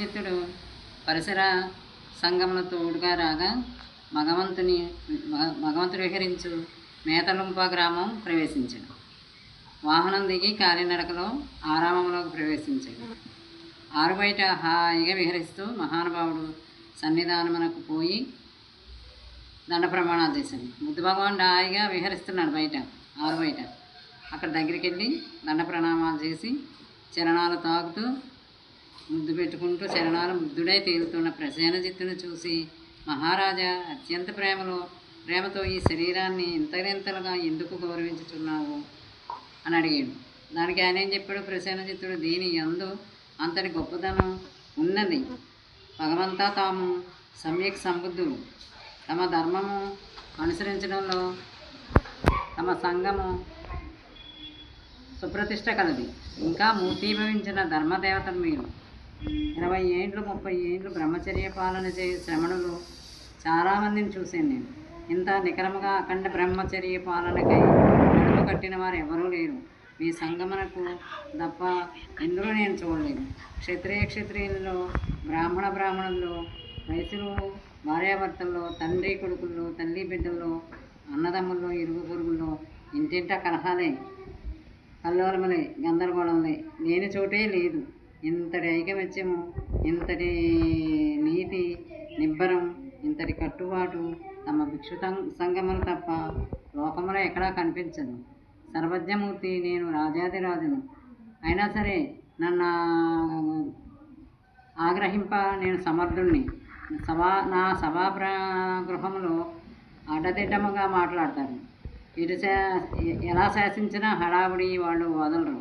చిత్తుడు పరిసర సంగమున తోడుగా రాగా భగవంతుడు విహరించు మేతలుంప గ్రామం ప్రవేశించాడు. వాహనం దిగి కాలినడకలో ఆరామంలోకి ప్రవేశించాడు. ఆరుబయట హాయిగా విహరిస్తూ మహానుభావుడు సన్నిధానమునకు పోయి దండ ప్రమాణాలు చేశాడు. బుద్ధ భగవానుడు హాయిగా విహరిస్తున్నాడు బయట, ఆరు బయట. అక్కడ దగ్గరికి వెళ్ళి దండ ప్రణామాలు చేసి చరణాలు తాగుతూ ముద్దు పెట్టుకుంటూ చరణాలు ముద్దుడై తేలుతున్న ప్రసేనజిత్తును చూసి, మహారాజా, అత్యంత ప్రేమతో ఈ శరీరాన్ని ఇంతలింతలుగా ఎందుకు గౌరవించుచున్నావు అని అడిగాడు. దానికి ఆయన ఏం చెప్పాడు? ప్రసేనజిత్తుడు, దీని యందు అంతటి గొప్పదనం ఉన్నది. భగవంతా తాము సమ్యక్ సంబుద్ధులు. తమ ధర్మము అనుసరించడంలో తమ సంఘము సుప్రతిష్ట కలది. ఇంకా మూర్తీభవించిన ధర్మదేవతలు మీరు. 20 ఏండ్లు 30 ఏండ్లు బ్రహ్మచర్య పాలన చేయ శ్రమణులు చాలామందిని చూశాను నేను. ఇంత నికరముగా అఖండ బ్రహ్మచర్య పాలనకై నడుము కట్టిన వారు ఎవరూ లేరు. మీ సంగమనకు తప్ప ఎందులో నేను చూడలేదు. క్షత్రియుల్లో, బ్రాహ్మణుల్లో, వయసులు, భార్యాభర్తల్లో, తండ్రి కొడుకుల్లో, తల్లి బిడ్డల్లో, అన్నదమ్ముల్లో, ఇరుగు పొరుగుల్లో ఇంటింటా కలహాలే, కల్లోలములే, గందరగోళంలే, లేని చోటే లేదు. ఇంతటి ఐకమత్యము, ఇంతటి నీతి నిబ్బరం, ఇంతటి కట్టుబాటు తమ భిక్షు సంగములు తప్ప లోకములో ఎక్కడా కనిపించదు. సర్వజ్ఞమూర్తి, నేను రాజాదిరాజును. అయినా సరే నన్ను ఆగ్రహింప నేను సమర్థుణ్ణి. నా గృహంలో అడ్డదిడ్డముగా మాట్లాడతారు. ఎలా శాసించినా హడావుడి వాళ్ళు వదలరు.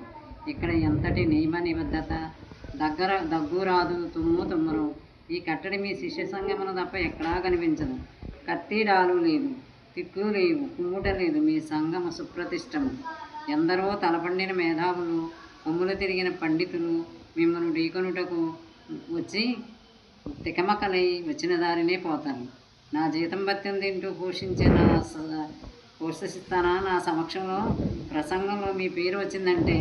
ఇక్కడ ఎంతటి నియమ నిబద్ధత, దగ్గు రాదు, తుమ్మరు. ఈ కట్టడి మీ శిష్య సంగమును తప్ప ఎక్కడా కనిపించదు. కత్తి డాలు లేదు, తిట్లు లేవు, కుమ్ముట లేదు. మీ సంగము సుప్రతిష్టము. ఎందరో తలపండిన మేధావులు, కొమ్ములు తిరిగిన పండితులు మిమ్మల్ని ఢీకొనుటకు వచ్చి తికమకలై వచ్చిన దారినే పోతారు. నా జీతం భత్యం తింటూ పోషిస్తానా? నా సమక్షంలో ప్రసంగంలో మీ పేరు వచ్చిందంటే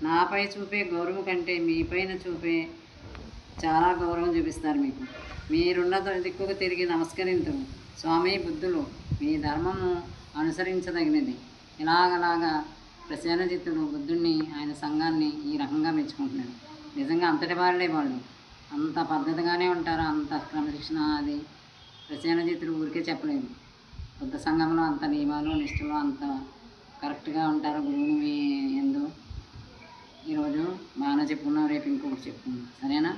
నాపై చూపే గౌరవం కంటే మీపైన చూపే చాలా గౌరవం చూపిస్తారు. మీకు మీరున్న దిక్కుకు తిరిగి నమస్కరించరు. స్వామి బుద్ధులు, మీ ధర్మము అనుసరించదగినది. ఇలాగలాగా ప్రసేనజిత్తుడు బుద్ధుడిని, ఆయన సంఘాన్ని ఈ రకంగా మెచ్చుకుంటున్నాడు. నిజంగా అంతటి వారులే వాళ్ళు. అంత పద్ధతిగానే ఉంటారు, అంత క్రమశిక్షణ. అది ప్రసేనజిత్తుడు ఊరికే చెప్పలేదు. బుద్ధ సంఘంలో అంత నియమాలు నిష్ఠలు అంత కరెక్ట్గా ఉంటారు. గురువుని ఎందు ఈరోజు బాగానే చెప్పుకున్నాం, రేపు ఇంకొకటి చెప్పుకున్నాం. సరేనా?